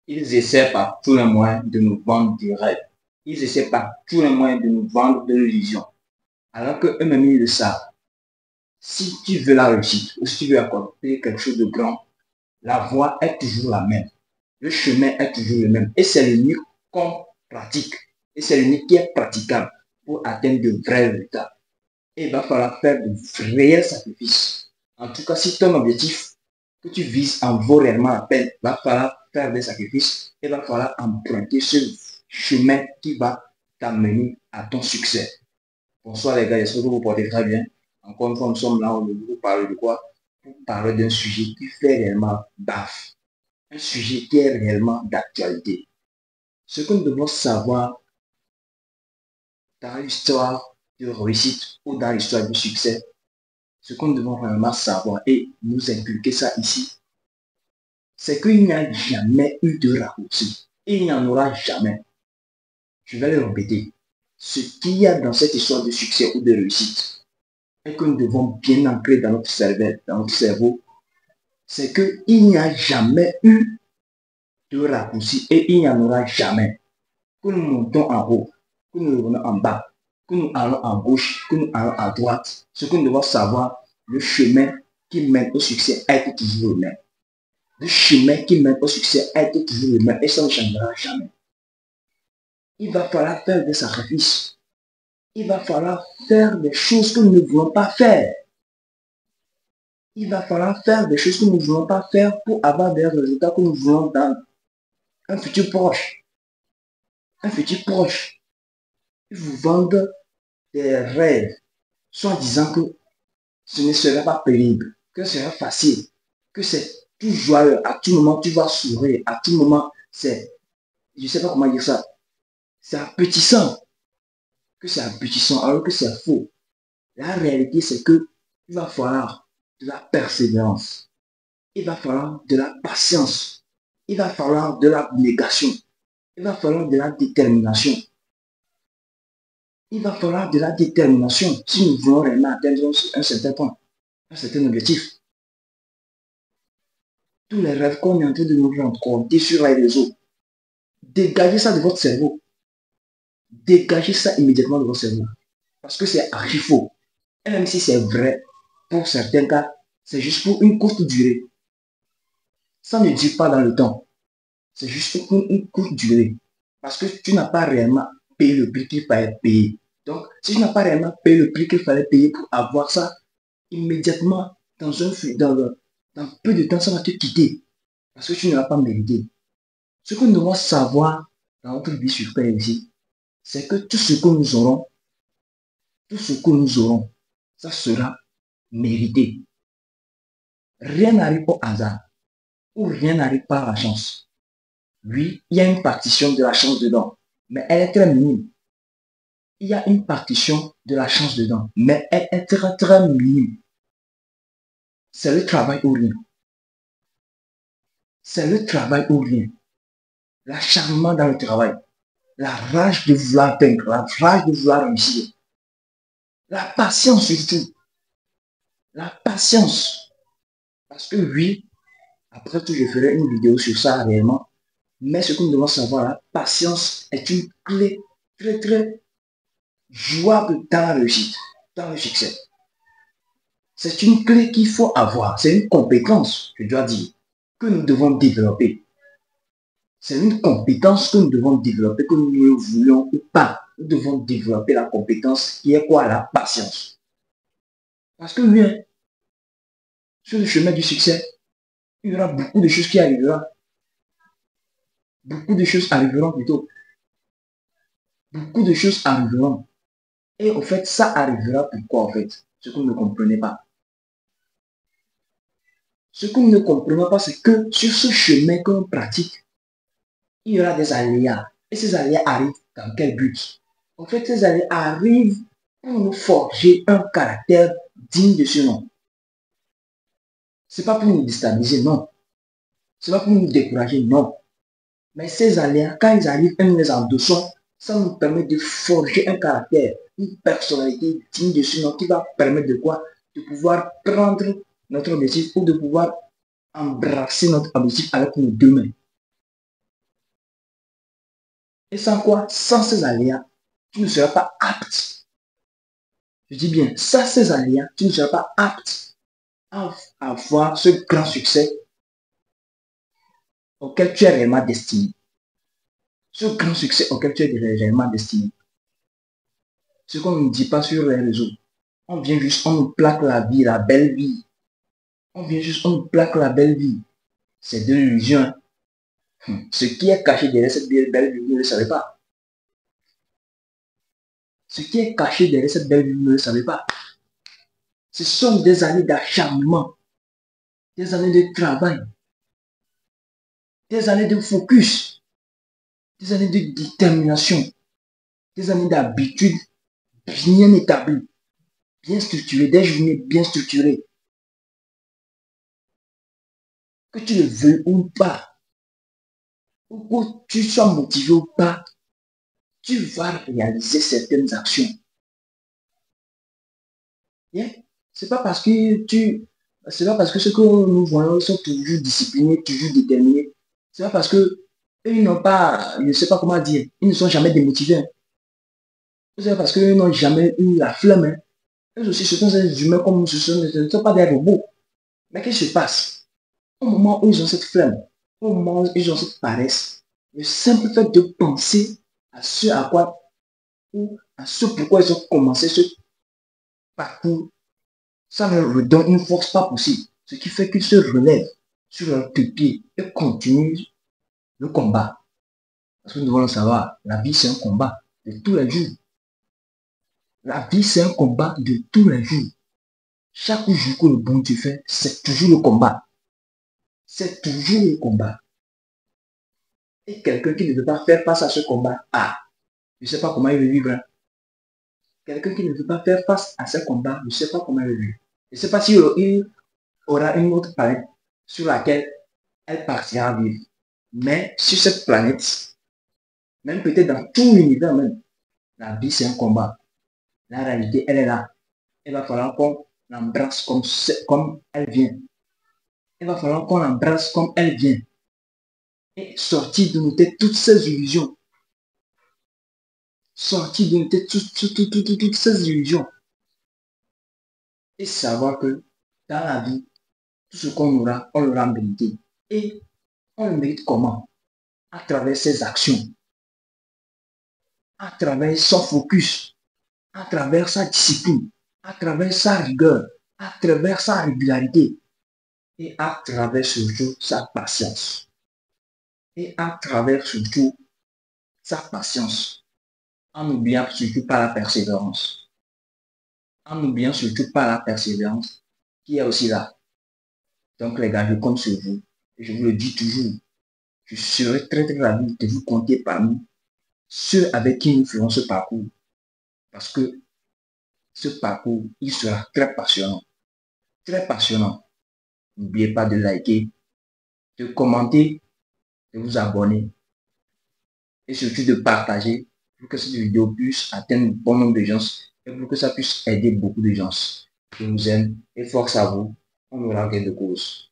Ils essaient par tous les moyens de nous vendre du rêve. Ils essaient par tous les moyens de nous vendre de l'illusion. Alors que eux-mêmes, ils le savent. Si tu veux la réussite ou si tu veux accomplir quelque chose de grand, la voie est toujours la même. Le chemin est toujours le même. Et c'est l'unique qu'on pratique. Et c'est l'unique qui est praticable pour atteindre de vrais résultats. Et il va falloir faire de réels sacrifices. En tout cas, si ton objectif que tu vises en vaut réellement la peine, il va falloir faire des sacrifices. Et il va falloir emprunter ce chemin qui va t'amener à ton succès. Bonsoir les gars, j'espère que vous portez très bien. Encore une fois, nous sommes là, on vous parle de quoi? Pour parler d'un sujet qui fait réellement baffe. Un sujet qui est réellement d'actualité. Ce que nous devons savoir dans l'histoire de réussite ou dans l'histoire du succès, ce que nous devons vraiment savoir et nous inculquer ça ici, c'est qu'il n'y a jamais eu de raccourci. Et il n'y en aura jamais. Je vais le répéter. Ce qu'il y a dans cette histoire de succès ou de réussite, et que nous devons bien ancrer dans notre cerveau, c'est qu'il n'y a jamais eu de raccourci et il n'y en aura jamais. Que nous montons en haut, que nous revenons en bas, que nous allons à gauche, que nous allons à droite, ce que nous devons savoir, le chemin qui mène au succès est toujours le même. Le chemin qui mène au succès est toujours le même et ça ne changera jamais. Il va falloir faire des sacrifices. Il va falloir faire des choses que nous ne voulons pas faire. Il va falloir faire des choses que nous ne voulons pas faire pour avoir des résultats que nous voulons dans un futur proche. Un futur proche. Ils vous vendent des rêves, soit disant que ce ne sera pas pénible, que ce sera facile, que c'est tout joyeux, à tout moment tu vas sourire, à tout moment c'est, je ne sais pas comment dire ça, c'est appétissant, que c'est appétissant alors que c'est faux. La réalité c'est que il va falloir de la persévérance, il va falloir de la patience, il va falloir de l'abnégation, il va falloir de la détermination. Il va falloir de la détermination si nous voulons réellement atteindre un certain point, un certain objectif. Tous les rêves qu'on est en train de nous raconter sur les réseaux, dégagez ça de votre cerveau. Dégagez ça immédiatement de votre cerveau. Parce que c'est archi faux. Et même si c'est vrai, pour certains cas, c'est juste pour une courte durée. Ça ne dure pas dans le temps. C'est juste pour une courte durée. Parce que tu n'as pas réellement payé le prix qu'il fallait payer. Donc, si tu n'as pas réellement payé le prix qu'il fallait payer pour avoir ça, immédiatement, dans peu de temps, ça va te quitter. Parce que tu ne l'as pas mérité. Ce que nous devons savoir dans notre vie sur Terre ici, c'est que tout ce que nous aurons, ça sera mérité. Rien n'arrive au hasard ou rien n'arrive par la chance. Oui, il y a une partition de la chance dedans, mais elle est très minime. Il y a une partition de la chance dedans, mais elle est très très minime. C'est le travail ou rien. C'est le travail ou rien. L'acharnement dans le travail. La rage de vouloir vaincre, la rage de vouloir réussir. La patience surtout. La patience. Parce que oui, après tout, je ferai une vidéo sur ça réellement. Mais ce que nous devons savoir, la patience est une clé très très jouable dans la réussite, dans le succès. C'est une clé qu'il faut avoir. C'est une compétence, je dois dire, que nous devons développer. C'est une compétence que nous devons développer, que nous le voulons ou pas. Nous devons développer la compétence qui est quoi? La patience. Parce que oui, sur le chemin du succès, il y aura beaucoup de choses qui arriveront. Beaucoup de choses arriveront plutôt. Beaucoup de choses arriveront. Et au fait, ça arrivera pourquoi en fait? Ce que vous ne comprenez pas. Ce que vous ne comprenez pas, c'est que sur ce chemin que l'on pratique, il y aura des aléas. Et ces aléas arrivent dans quel but? En fait, ces aléas arrivent pour nous forger un caractère digne de ce nom. Ce n'est pas pour nous déstabiliser, non. Ce n'est pas pour nous décourager, non. Mais ces aléas, quand ils arrivent et nous les endossons, ça nous permet de forger un caractère, une personnalité digne de ce nom qui va permettre de quoi? De pouvoir prendre notre objectif ou de pouvoir embrasser notre objectif avec nos deux mains. Et sans quoi? Sans ces aléas, tu ne seras pas apte. Je dis bien, sans ces aléas, tu ne seras pas apte à avoir ce grand succès auquel tu es réellement destiné. Ce grand succès auquel tu es réellement destiné. Ce qu'on ne dit pas sur les réseaux. On vient juste, on nous plaque la vie, la belle vie. On vient juste, on nous plaque la belle vie. C'est de l'illusion. Ce qui est caché derrière cette belle vie, vous ne le savez pas. Ce qui est caché derrière cette belle vie, vous ne le savez pas. Ce sont des années d'acharnement, des années de travail, des années de focus, des années de détermination, des années d'habitude bien établies, bien structurées, des journées bien structurées. Que tu le veuilles ou pas, ou que tu sois motivé ou pas, tu vas réaliser certaines actions. Yeah? C'est pas parce que c'est pas parce que ceux que nous voyons sont toujours disciplinés, toujours déterminés. C'est pas parce que eux, ils n'ont pas, je ne sais pas comment dire, ils ne sont jamais démotivés. C'est parce qu'ils n'ont jamais eu la flemme. Hein. Eux aussi, ce sont des humains comme nous, ce ne sont pas des robots. Mais qu'est-ce qui se passe? Au moment où ils ont cette flemme, au moment où ils ont cette paresse, le simple fait de penser à ce à quoi, ou à ce pourquoi ils ont commencé ce parcours, ça leur redonne une force pas possible. Ce qui fait qu'ils se relèvent sur leurs deux pieds et continuent le combat. Parce que nous devons le savoir, la vie c'est un combat de tous les jours. La vie c'est un combat de tous les jours. Chaque jour que le bon Dieu fait, c'est toujours le combat. C'est toujours le combat. Et quelqu'un qui ne veut pas faire face à ce combat, je ne sais pas comment il veut vivre. Hein. Quelqu'un qui ne veut pas faire face à ce combat, je ne sais pas comment il veut vivre. Je ne sais pas s'il aura une autre planète sur laquelle elle partira vivre. Mais sur cette planète, même peut-être dans tout l'univers même, la vie c'est un combat. La réalité, elle est là. Il va falloir qu'on l'embrasse comme elle vient. Il va falloir qu'on l'embrasse comme elle vient. Et sortir de nos têtes toutes ces illusions. Sortir de nos têtes toutes ces illusions. Et savoir que dans la vie, tout ce qu'on aura, on l'aura mérité. Et on le mérite comment? À travers ses actions. À travers son focus. À travers sa discipline. À travers sa rigueur. À travers sa régularité. Et à travers surtout sa patience. Et à travers surtout sa patience. En n'oubliant surtout pas la persévérance. En n'oubliant surtout pas la persévérance qui est aussi là. Donc les gars, je compte sur vous. Et je vous le dis toujours. Je serai très très ravi de vous compter parmi ceux avec qui nous ferons ce parcours. Parce que ce parcours, il sera très passionnant. Très passionnant. N'oubliez pas de liker, de commenter, de vous abonner. Et surtout de partager pour que cette vidéo puisse atteindre un bon nombre de gens et pour que ça puisse aider beaucoup de gens. Je vous aime et force à vous. On aura gain de cause.